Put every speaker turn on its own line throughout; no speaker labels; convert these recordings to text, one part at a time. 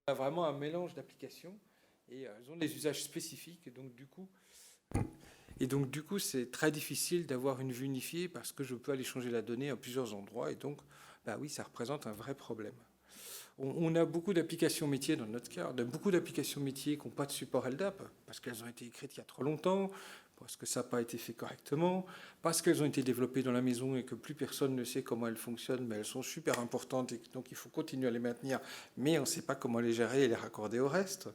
a vraiment un mélange d'applications et elles ont des usages spécifiques. Et donc, du coup, c'est très difficile d'avoir une vue unifiée parce que je peux aller changer la donnée à plusieurs endroits. Et donc, bah oui, ça représente un vrai problème. On a beaucoup d'applications métiers dans notre cas. On a beaucoup d'applications métiers qui n'ont pas de support LDAP parce qu'elles ont été écrites il y a trop longtemps, parce que ça n'a pas été fait correctement, parce qu'elles ont été développées dans la maison et que plus personne ne sait comment elles fonctionnent, mais elles sont super importantes et donc il faut continuer à les maintenir, mais on ne sait pas comment les gérer et les raccorder au reste.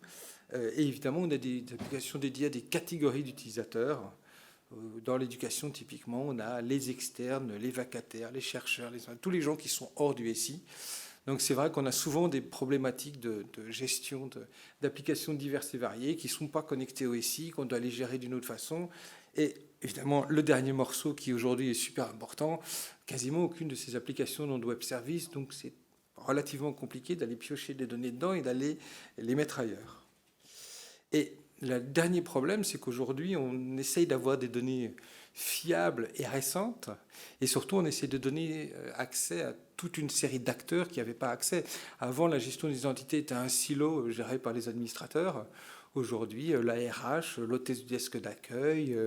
Et évidemment, on a des applications dédiées à des catégories d'utilisateurs. Dans l'éducation, typiquement, on a les externes, les vacataires, les chercheurs, tous les gens qui sont hors du SI. Donc c'est vrai qu'on a souvent des problématiques de gestion d'applications diverses et variées qui ne sont pas connectées au SI, qu'on doit les gérer d'une autre façon. Et évidemment, le dernier morceau qui aujourd'hui est super important, quasiment aucune de ces applications n'ont de web service, donc c'est relativement compliqué d'aller piocher des données dedans et d'aller les mettre ailleurs. Et le dernier problème, c'est qu'aujourd'hui, on essaye d'avoir des données fiables et récentes, et surtout, on essaie de donner accès à toute une série d'acteurs qui n'avaient pas accès. Avant, la gestion des identités était un silo géré par les administrateurs. Aujourd'hui, la RH, l'hôtesse du desk d'accueil,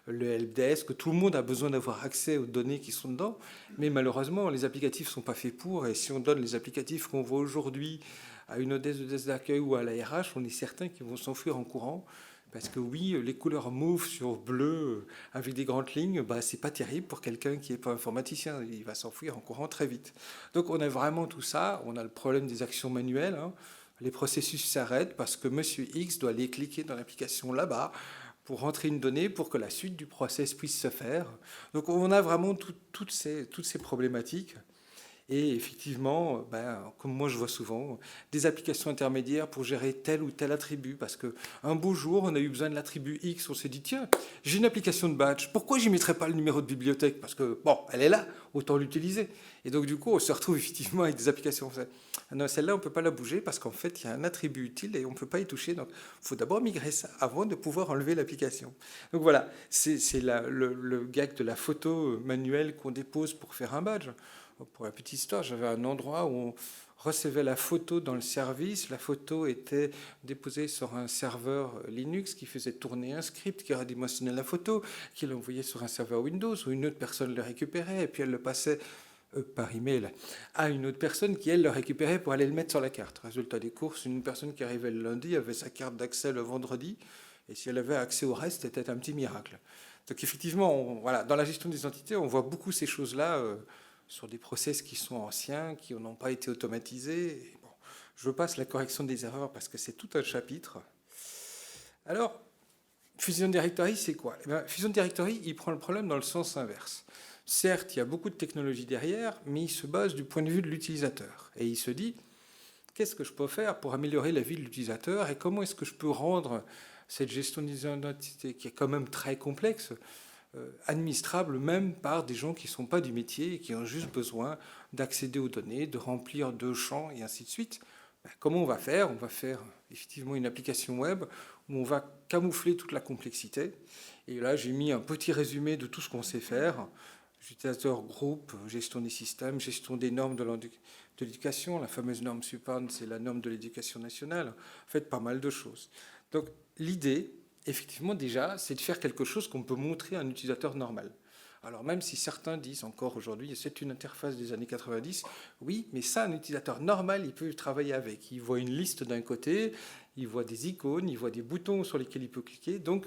le helpdesk, tout le monde a besoin d'avoir accès aux données qui sont dedans. Mais malheureusement, les applicatifs ne sont pas faits pour. Et si on donne les applicatifs qu'on voit aujourd'hui à une hôtesse de desk d'accueil ou à la RH, on est certain qu'ils vont s'enfuir en courant. Parce que oui, les couleurs mauve sur bleu avec des grandes lignes, bah, c'est pas terrible pour quelqu'un qui n'est pas informaticien. Il va s'enfuir en courant très vite. Donc on a vraiment tout ça. On a le problème des actions manuelles, hein. Les processus s'arrêtent parce que Monsieur X doit aller cliquer dans l'application là-bas pour rentrer une donnée pour que la suite du process puisse se faire. Donc on a vraiment toutes ces problématiques. Et effectivement, ben, comme moi je vois souvent, des applications intermédiaires pour gérer tel ou tel attribut. Parce qu'un beau jour, on a eu besoin de l'attribut X, on s'est dit, tiens, j'ai une application de badge, pourquoi j'y mettrais pas le numéro de bibliothèque? Parce que, bon, elle est là, autant l'utiliser. Et donc du coup, on se retrouve effectivement avec des applications. Ah non, celle-là, on ne peut pas la bouger parce qu'en fait, il y a un attribut utile et on ne peut pas y toucher. Donc il faut d'abord migrer ça avant de pouvoir enlever l'application. Donc voilà, c'est le gag de la photo manuelle qu'on dépose pour faire un badge. Pour la petite histoire, j'avais un endroit où on recevait la photo dans le service. La photo était déposée sur un serveur Linux qui faisait tourner un script qui redimensionnait la photo, qui l'envoyait sur un serveur Windows où une autre personne le récupérait et puis elle le passait par email à une autre personne qui, elle, le récupérait pour aller le mettre sur la carte. Résultat des courses, une personne qui arrivait le lundi avait sa carte d'accès le vendredi et si elle avait accès au reste, c'était un petit miracle. Donc effectivement, voilà, dans la gestion des entités, on voit beaucoup ces choses-là sur des process qui sont anciens, qui n'ont pas été automatisés. Et bon, je passe la correction des erreurs parce que c'est tout un chapitre. Alors, Fusion Directory, c'est quoi? Eh bien, Fusion Directory, il prend le problème dans le sens inverse. Certes, il y a beaucoup de technologie derrière, mais il se base du point de vue de l'utilisateur. Et il se dit, qu'est-ce que je peux faire pour améliorer la vie de l'utilisateur et comment est-ce que je peux rendre cette gestion des identités, qui est quand même très complexe, administrable même par des gens qui ne sont pas du métier et qui ont juste besoin d'accéder aux données, de remplir deux champs et ainsi de suite. Ben, comment on va faire? On va faire effectivement une application web où on va camoufler toute la complexité. Et là, j'ai mis un petit résumé de tout ce qu'on sait faire. Utilisateur groupe, gestion des systèmes, gestion des normes de l'éducation. La fameuse norme SUPAN, c'est la norme de l'éducation nationale. En fait, pas mal de choses. Donc, l'idée, effectivement, déjà, c'est de faire quelque chose qu'on peut montrer à un utilisateur normal. Alors même si certains disent encore aujourd'hui, c'est une interface des années 90, oui, mais ça, un utilisateur normal, il peut travailler avec. Il voit une liste d'un côté, il voit des icônes, il voit des boutons sur lesquels il peut cliquer. Donc,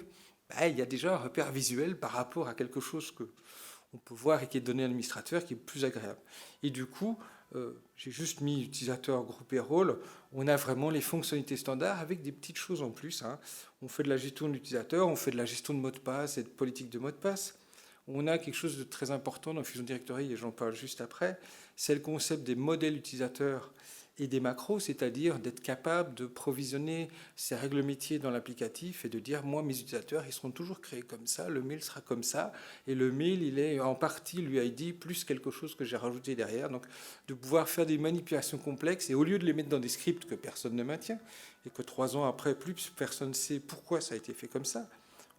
ben, il y a déjà un repère visuel par rapport à quelque chose que on peut voir et qui est donné à l'administrateur, qui est plus agréable. Et du coup, j'ai juste mis utilisateur, groupe et rôle. On a vraiment les fonctionnalités standards avec des petites choses en plus, hein. On fait de la gestion de l'utilisateur, on fait de la gestion de mot de passe et de politique de mot de passe. On a quelque chose de très important dans Fusion Directory, et j'en parle juste après, c'est le concept des modèles utilisateurs et des macros, c'est-à-dire d'être capable de provisionner ces règles métiers dans l'applicatif et de dire, moi, mes utilisateurs, ils seront toujours créés comme ça, le mail sera comme ça, et le mail, il est en partie l'UID plus quelque chose que j'ai rajouté derrière. Donc, de pouvoir faire des manipulations complexes, et au lieu de les mettre dans des scripts que personne ne maintient, et que 3 ans après, plus personne ne sait pourquoi ça a été fait comme ça,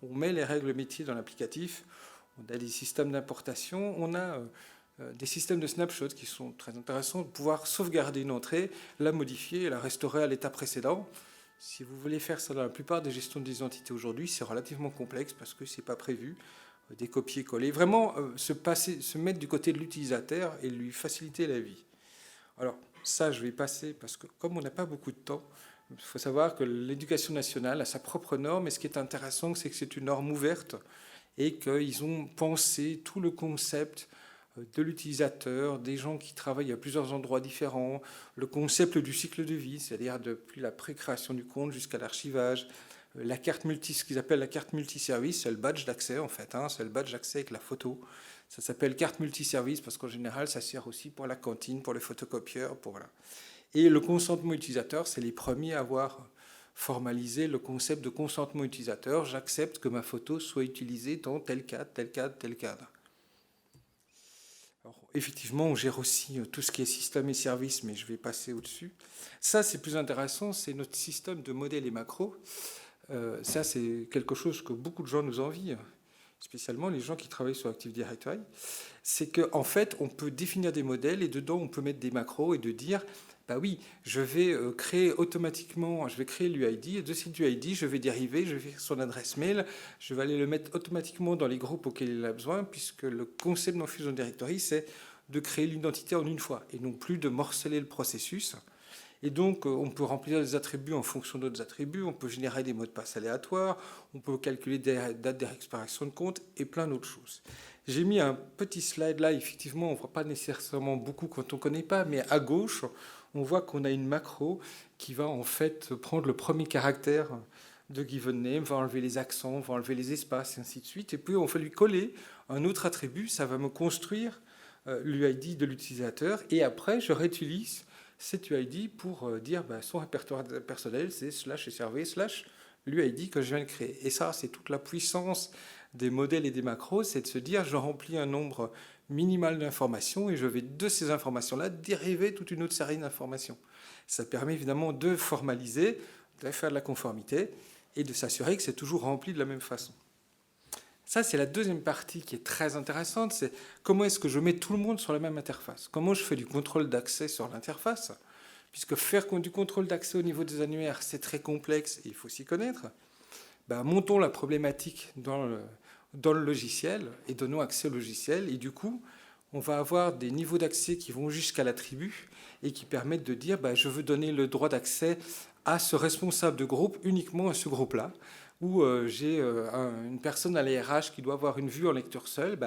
on met les règles métiers dans l'applicatif, on a des systèmes d'importation, on a des systèmes de snapshot qui sont très intéressants, de pouvoir sauvegarder une entrée, la modifier et la restaurer à l'état précédent. Si vous voulez faire ça dans la plupart des gestions d'identité aujourd'hui, c'est relativement complexe parce que c'est pas prévu. Des copier-coller, vraiment se mettre du côté de l'utilisateur et lui faciliter la vie. Alors ça, je vais passer parce que comme on n'a pas beaucoup de temps, il faut savoir que l'éducation nationale a sa propre norme et ce qui est intéressant, c'est que c'est une norme ouverte et qu'ils ont pensé tout le concept de l'utilisateur, des gens qui travaillent à plusieurs endroits différents, le concept du cycle de vie, c'est-à-dire depuis la pré-création du compte jusqu'à l'archivage, la carte ce qu'ils appellent la carte multiservice, c'est le badge d'accès en fait, c'est le badge d'accès avec la photo. Ça s'appelle carte multiservice parce qu'en général, ça sert aussi pour la cantine, pour les photocopieurs, pour voilà. Et le consentement utilisateur, c'est les premiers à avoir formalisé le concept de consentement utilisateur. J'accepte que ma photo soit utilisée dans tel cadre, tel cadre, tel cadre. Alors, effectivement, on gère aussi tout ce qui est système et services, mais je vais passer au-dessus. Ça, c'est plus intéressant, c'est notre système de modèles et macros. Ça, c'est quelque chose que beaucoup de gens nous envient, spécialement les gens qui travaillent sur Active Directory. C'est qu'en fait, on peut définir des modèles et dedans, on peut mettre des macros et de dire, bah oui, je vais créer automatiquement, je vais créer l'UID, et de cet UID, je vais dériver, je vais faire son adresse mail, je vais aller le mettre automatiquement dans les groupes auxquels il a besoin, puisque le concept dans Fusion Directory, c'est de créer l'identité en une fois, et non plus de morceler le processus. Et donc, on peut remplir des attributs en fonction d'autres attributs, on peut générer des mots de passe aléatoires, on peut calculer des dates d'expiration de compte et plein d'autres choses. J'ai mis un petit slide là, effectivement, on ne voit pas nécessairement beaucoup quand on ne connaît pas, mais à gauche, on voit qu'on a une macro qui va en fait prendre le premier caractère de given name, va enlever les accents, va enlever les espaces, et ainsi de suite. Et puis, on va lui coller un autre attribut, ça va me construire l'UID de l'utilisateur, et après, je réutilise cet UID pour dire son répertoire personnel, c'est /srv/ l'UID que je viens de créer. Et ça, c'est toute la puissance des modèles et des macros, c'est de se dire, je remplis un nombre minimal d'informations et je vais de ces informations-là dériver toute une autre série d'informations. Ça permet évidemment de formaliser, de faire de la conformité et de s'assurer que c'est toujours rempli de la même façon. Ça, c'est la deuxième partie qui est très intéressante, c'est comment est-ce que je mets tout le monde sur la même interface. Comment je fais du contrôle d'accès sur l'interface, puisque faire du contrôle d'accès au niveau des annuaires, c'est très complexe et il faut s'y connaître. Montons la problématique dans le logiciel et donnons accès au logiciel. Et du coup, on va avoir des niveaux d'accès qui vont jusqu'à l'attribut et qui permettent de dire je veux donner le droit d'accès à ce responsable de groupe uniquement à ce groupe-là. Ou j'ai une personne à l'ARH qui doit avoir une vue en lecteur seul,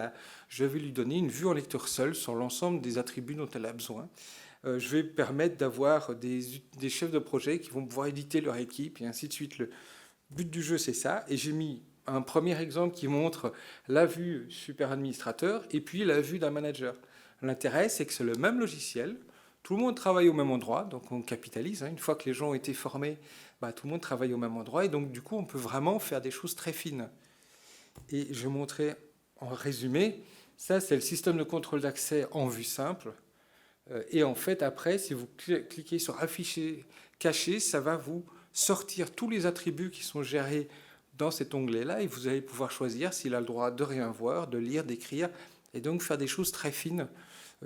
je vais lui donner une vue en lecteur seul sur l'ensemble des attributs dont elle a besoin. Je vais permettre d'avoir des chefs de projet qui vont pouvoir éditer leur équipe et ainsi de suite. Le but du jeu, c'est ça. Et j'ai mis un premier exemple qui montre la vue super administrateur et puis la vue d'un manager. L'intérêt, c'est que c'est le même logiciel. Tout le monde travaille au même endroit, donc on capitalise. Une fois que les gens ont été formés, tout le monde travaille au même endroit. Et donc, du coup, on peut vraiment faire des choses très fines. Et je vais montrer en résumé. Ça, c'est le système de contrôle d'accès en vue simple. Et en fait, après, si vous cliquez sur afficher, cacher, ça va vous sortir tous les attributs qui sont gérés dans cet onglet-là. Et vous allez pouvoir choisir s'il a le droit de rien voir, de lire, d'écrire. Et donc, faire des choses très fines.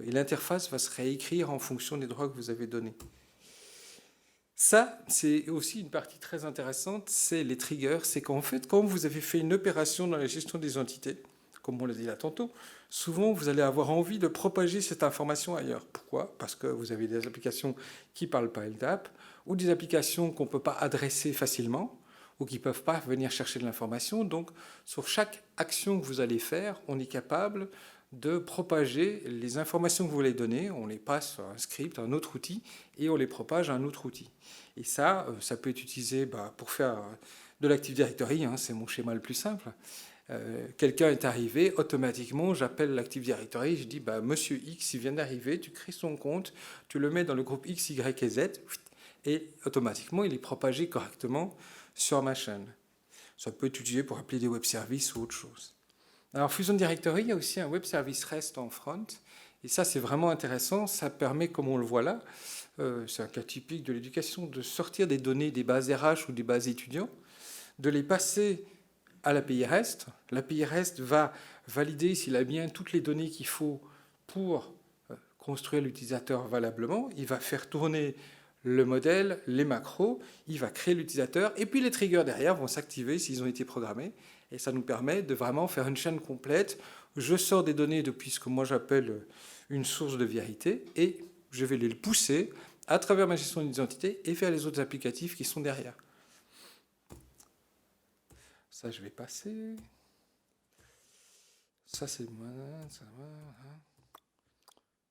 Et l'interface va se réécrire en fonction des droits que vous avez donnés. Ça, c'est aussi une partie très intéressante, c'est les triggers. C'est qu'en fait, quand vous avez fait une opération dans la gestion des entités, comme on l'a dit là tantôt, souvent vous allez avoir envie de propager cette information ailleurs. Pourquoi ? Parce que vous avez des applications qui ne parlent pas LDAP, ou des applications qu'on ne peut pas adresser facilement, ou qui ne peuvent pas venir chercher de l'information. Donc, sur chaque action que vous allez faire, on est capable de propager les informations que vous voulez donner, on les passe à un script, à un autre outil, et on les propage à un autre outil. Et ça peut être utilisé pour faire de l'Active Directory, c'est mon schéma le plus simple. Quelqu'un est arrivé, automatiquement, j'appelle l'Active Directory, je dis, Monsieur X, il vient d'arriver, tu crées son compte, tu le mets dans le groupe X, Y et Z, et automatiquement, il est propagé correctement sur ma chaîne. Ça peut être utilisé pour appeler des web services ou autre chose. Alors, Fusion Directory, il y a aussi un web service REST en front. Et ça, c'est vraiment intéressant. Ça permet, comme on le voit là, c'est un cas typique de l'éducation, de sortir des données des bases RH ou des bases étudiants, de les passer à l'API REST. L'API REST va valider s'il a bien toutes les données qu'il faut pour construire l'utilisateur valablement, il va faire tourner le modèle, les macros, il va créer l'utilisateur, et puis les triggers derrière vont s'activer s'ils ont été programmés, et ça nous permet de vraiment faire une chaîne complète. Je sors des données depuis ce que moi j'appelle une source de vérité, et je vais les pousser à travers ma gestion d'identité et faire les autres applicatifs qui sont derrière. Ça, je vais passer. Ça, c'est moi.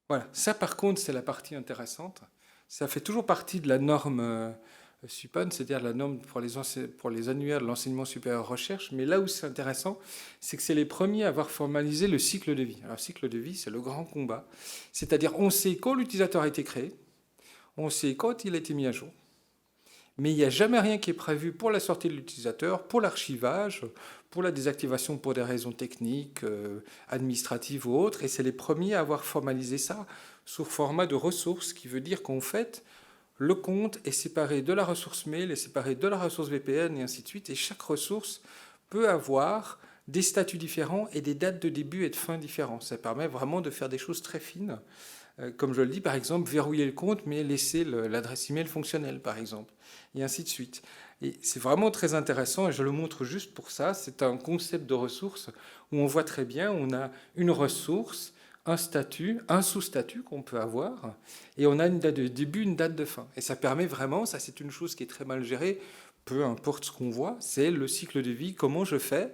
Voilà. Ça, par contre, c'est la partie intéressante. Ça fait toujours partie de la norme SUPAN, c'est-à-dire la norme pour les annuaires de l'enseignement supérieur recherche. Mais là où c'est intéressant, c'est que c'est les premiers à avoir formalisé le cycle de vie. Alors, le cycle de vie, c'est le grand combat. C'est-à-dire, on sait quand l'utilisateur a été créé, on sait quand il a été mis à jour, mais il n'y a jamais rien qui est prévu pour la sortie de l'utilisateur, pour l'archivage, pour la désactivation pour des raisons techniques, administratives ou autres. Et c'est les premiers à avoir formalisé ça sous format de ressources, ce qui veut dire qu'en fait, le compte est séparé de la ressource mail, est séparé de la ressource VPN et ainsi de suite. Et chaque ressource peut avoir des statuts différents et des dates de début et de fin différents. Ça permet vraiment de faire des choses très fines. Comme je le dis, par exemple, verrouiller le compte, mais laisser l'adresse email fonctionnelle, par exemple, et ainsi de suite. Et c'est vraiment très intéressant, et je le montre juste pour ça. C'est un concept de ressources où on voit très bien, on a une ressource, un statut, un sous-statut qu'on peut avoir, et on a une date de début, une date de fin. Et ça permet vraiment, ça c'est une chose qui est très mal gérée, peu importe ce qu'on voit, c'est le cycle de vie, comment je fais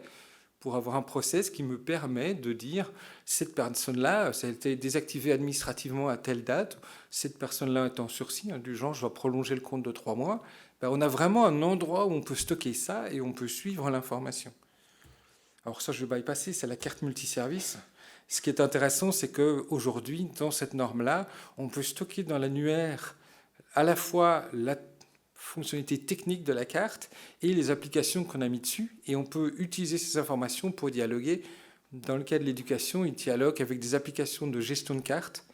pour avoir un process qui me permet de dire cette personne-là, ça a été désactivé administrativement à telle date, cette personne-là est en sursis, du genre je dois prolonger le compte de 3 mois, ben, on a vraiment un endroit où on peut stocker ça et on peut suivre l'information. Alors ça, je vais bypasser, c'est la carte multiservice. Ce qui est intéressant, c'est qu'aujourd'hui, dans cette norme-là, on peut stocker dans l'annuaire à la fois la fonctionnalité technique de la carte et les applications qu'on a mis dessus. Et on peut utiliser ces informations pour dialoguer. Dans le cas de l'éducation, il dialogue avec des applications de gestion de cartes.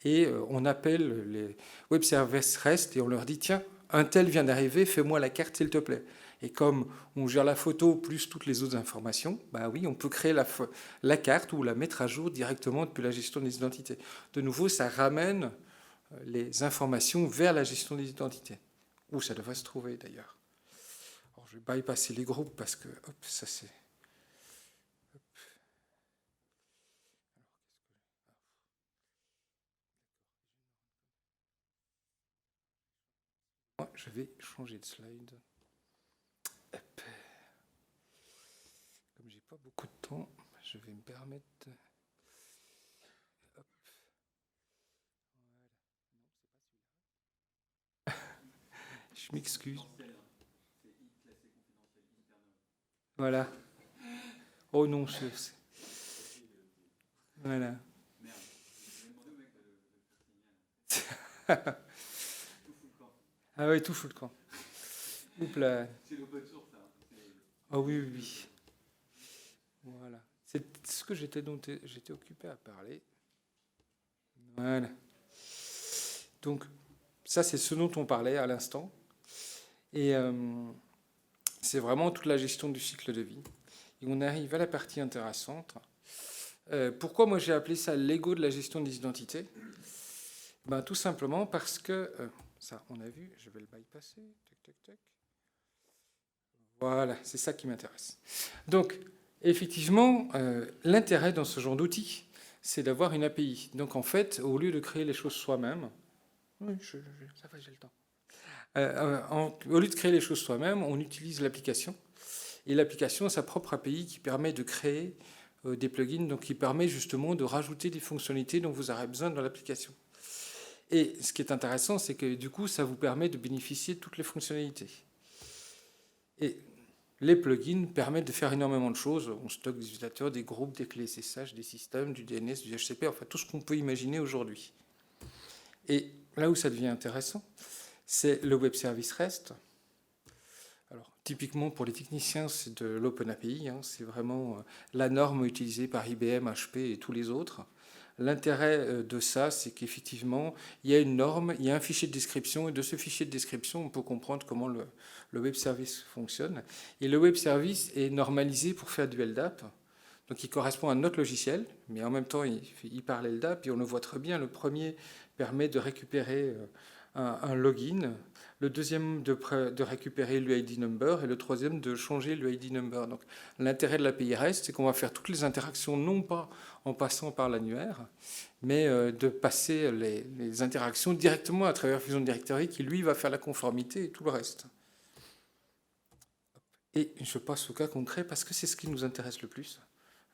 Et on appelle les web services REST et on leur dit, tiens, un tel vient d'arriver, fais-moi la carte s'il te plaît. Et comme on gère la photo plus toutes les autres informations, bah oui, on peut créer la carte ou la mettre à jour directement depuis la gestion des identités. De nouveau, ça ramène les informations vers la gestion des identités. Où ça devrait se trouver d'ailleurs. Alors, je vais bypasser les groupes parce que, hop, ça c'est... Moi, je vais changer de slide. Hop. Comme j'ai pas beaucoup de temps, je vais me permettre... Hop. Je m'excuse. Voilà. Oh non, voilà. Ah ouais, tout fout le camp. Oups là. C'est l'open source, ça. Ah oui, oui, oui. Voilà. C'est ce que j'étais occupé à parler. Voilà. Donc, ça, c'est ce dont on parlait à l'instant. Et c'est vraiment toute la gestion du cycle de vie. Et on arrive à la partie intéressante. Pourquoi moi j'ai appelé ça l'ego de la gestion des identités? Ben, tout simplement parce que, ça on a vu, je vais le bypasser. Tac, tac, tac. Voilà, c'est ça qui m'intéresse. Donc, effectivement, l'intérêt dans ce genre d'outil, c'est d'avoir une API. Donc en fait, au lieu de créer les choses soi-même, oui, ça va, j'ai le temps. Au lieu de créer les choses soi-même, on utilise l'application. Et l'application a sa propre API qui permet de créer des plugins, donc qui permet justement de rajouter des fonctionnalités dont vous aurez besoin dans l'application. Et ce qui est intéressant, c'est que du coup, ça vous permet de bénéficier de toutes les fonctionnalités. Et les plugins permettent de faire énormément de choses. On stocke des utilisateurs, des groupes, des clés SSH, des systèmes, du DNS, du HCP, enfin tout ce qu'on peut imaginer aujourd'hui. Et là où ça devient intéressant, c'est le web service REST. Alors, typiquement pour les techniciens, c'est de l'OpenAPI, hein, c'est vraiment la norme utilisée par IBM, HP et tous les autres. L'intérêt de ça, c'est qu'effectivement, il y a une norme, il y a un fichier de description, et de ce fichier de description, on peut comprendre comment le web service fonctionne. Et le web service est normalisé pour faire du LDAP. Donc il correspond à notre logiciel, mais en même temps il parle LDAP, puis on le voit très bien. Le premier permet de récupérer un login, le deuxième de récupérer l'UID number et le troisième de changer l'UID number. Donc l'intérêt de l'API REST, c'est qu'on va faire toutes les interactions non pas en passant par l'annuaire, mais de passer les interactions directement à travers Fusion Directory qui lui va faire la conformité et tout le reste. Et je passe au cas concret parce que c'est ce qui nous intéresse le plus,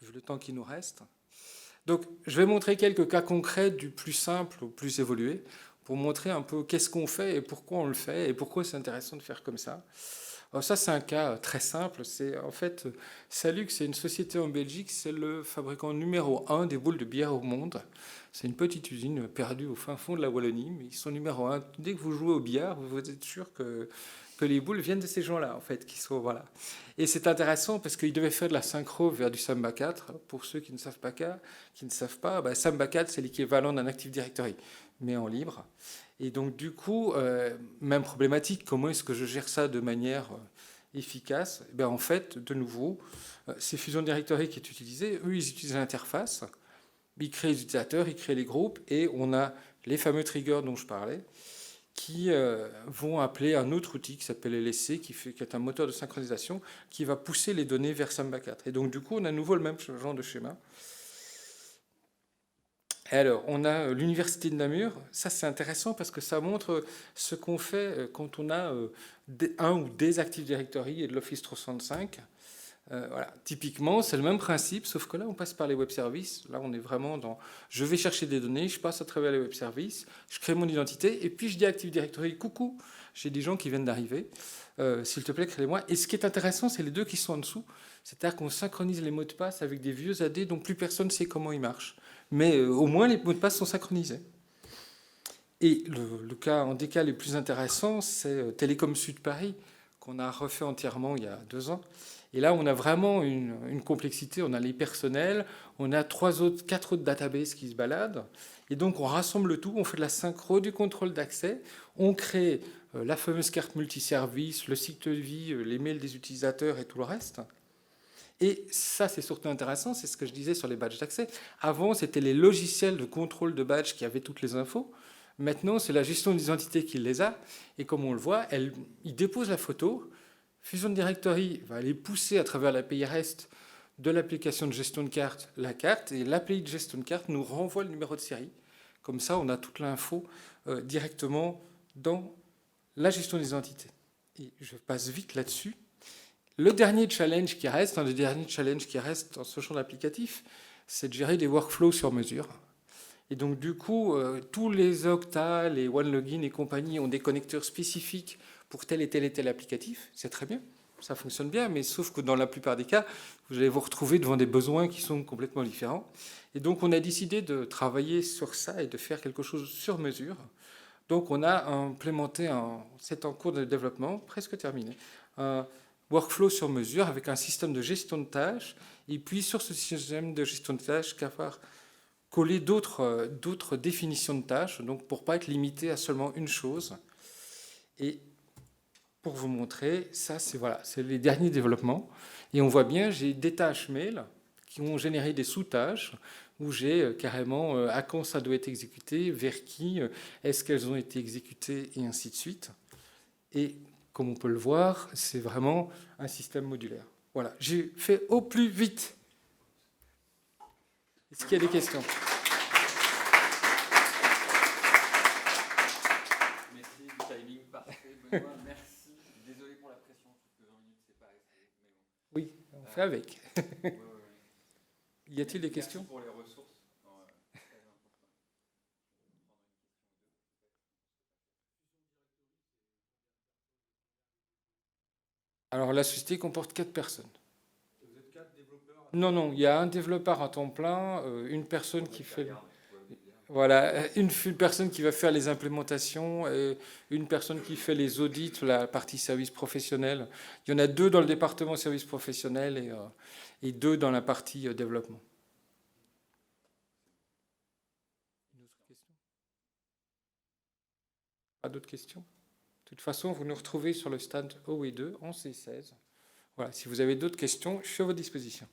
vu le temps qui nous reste. Donc, je vais montrer quelques cas concrets du plus simple au plus évolué pour montrer un peu qu'est-ce qu'on fait et pourquoi on le fait et pourquoi c'est intéressant de faire comme ça. Alors ça, c'est un cas très simple. C'est en fait, Salux, c'est une société en Belgique, c'est le fabricant numéro 1 des boules de bière au monde. C'est une petite usine perdue au fin fond de la Wallonie, mais ils sont numéro 1. Dès que vous jouez au billard, vous êtes sûr que les boules viennent de ces gens-là, en fait, qui sont, voilà. Et c'est intéressant parce qu'ils devaient faire de la synchro vers du Samba 4. Pour ceux qui ne savent pas, Samba 4, c'est l'équivalent d'un Active Directory, mais en libre. Et donc, du coup, même problématique, comment est-ce que je gère ça de manière efficace? En fait, de nouveau, c'est Fusion Directory qui est utilisé. Eux, ils utilisent l'interface. Ils créent les utilisateurs, ils créent les groupes, et on a les fameux triggers dont je parlais, qui vont appeler un autre outil qui s'appelle LSC, qui est un moteur de synchronisation, qui va pousser les données vers Samba 4. Et donc, du coup, on a à nouveau le même genre de schéma. Alors, on a l'université de Namur. Ça, c'est intéressant parce que ça montre ce qu'on fait quand on a un ou des Active Directory et de l'Office 365. Voilà. Typiquement, c'est le même principe, sauf que là, on passe par les web services. Là, on est vraiment dans... Je vais chercher des données, je passe à travers les web services, je crée mon identité, et puis je dis à Active Directory, coucou, j'ai des gens qui viennent d'arriver, s'il te plaît, crée-les-moi. Et ce qui est intéressant, c'est les deux qui sont en dessous. C'est-à-dire qu'on synchronise les mots de passe avec des vieux AD dont plus personne ne sait comment ils marchent. Mais au moins, les mots de passe sont synchronisés. Et le cas en décal les plus intéressant, c'est Télécom Sud Paris, qu'on a refait entièrement il y a 2 ans. Et là, on a vraiment une complexité. On a les personnels, on a 4 autres databases qui se baladent. Et donc, on rassemble tout, on fait de la synchro, du contrôle d'accès, on crée la fameuse carte multiservice, le cycle de vie, les mails des utilisateurs et tout le reste. Et ça, c'est surtout intéressant, c'est ce que je disais sur les badges d'accès. Avant, c'était les logiciels de contrôle de badges qui avaient toutes les infos. Maintenant, c'est la gestion des entités qui les a. Et comme on le voit, il dépose la photo. Fusion Directory va aller pousser à travers l'API REST de l'application de gestion de carte la carte. Et l'API de gestion de carte nous renvoie le numéro de série. Comme ça, on a toute l'info directement dans la gestion des entités. Et je passe vite là-dessus. Le dernier challenge qui reste, un des derniers challenges qui reste dans ce champ d'applicatif, c'est de gérer des workflows sur mesure. Et donc, du coup, tous les Okta, les OneLogin et compagnie ont des connecteurs spécifiques pour tel et tel et tel applicatif. C'est très bien, ça fonctionne bien, mais sauf que dans la plupart des cas, vous allez vous retrouver devant des besoins qui sont complètement différents. Et donc, on a décidé de travailler sur ça et de faire quelque chose sur mesure. Donc, on a implémenté, c'est en cours de développement, presque terminé, un workflow sur mesure avec un système de gestion de tâches. Et puis, sur ce système de gestion de tâches, coller d'autres définitions de tâches, donc pour ne pas être limité à seulement une chose. Et pour vous montrer, ça, c'est les derniers développements. Et on voit bien, j'ai des tâches mail qui ont généré des sous-tâches, où j'ai carrément à quand ça doit être exécuté, vers qui, est-ce qu'elles ont été exécutées, et ainsi de suite. Et comme on peut le voir, c'est vraiment un système modulaire. Voilà, j'ai fait au plus vite. Est-ce qu'il y a des questions?
Merci du timing parfait, Benoît. Merci. Désolé pour la pression, je trouve que 20 minutes, c'est pas assez. Mais bon.
Oui, on fait avec.
Ouais.
Y a-t-il des questions?
Pour les ressources. Très important.
Alors, la société comporte 4 personnes.
Vous êtes 4 développeurs?
Non, il y a un développeur à temps plein, une personne qui fait... une personne qui va faire les implémentations, et une personne qui fait les audits, la partie service professionnel. Il y en a 2 dans le département service professionnel et 2 dans la partie développement. Une autre question? Pas d'autres questions? De toute façon, vous nous retrouvez sur le stand OE2 en C16. Voilà, si vous avez d'autres questions, je suis à votre disposition.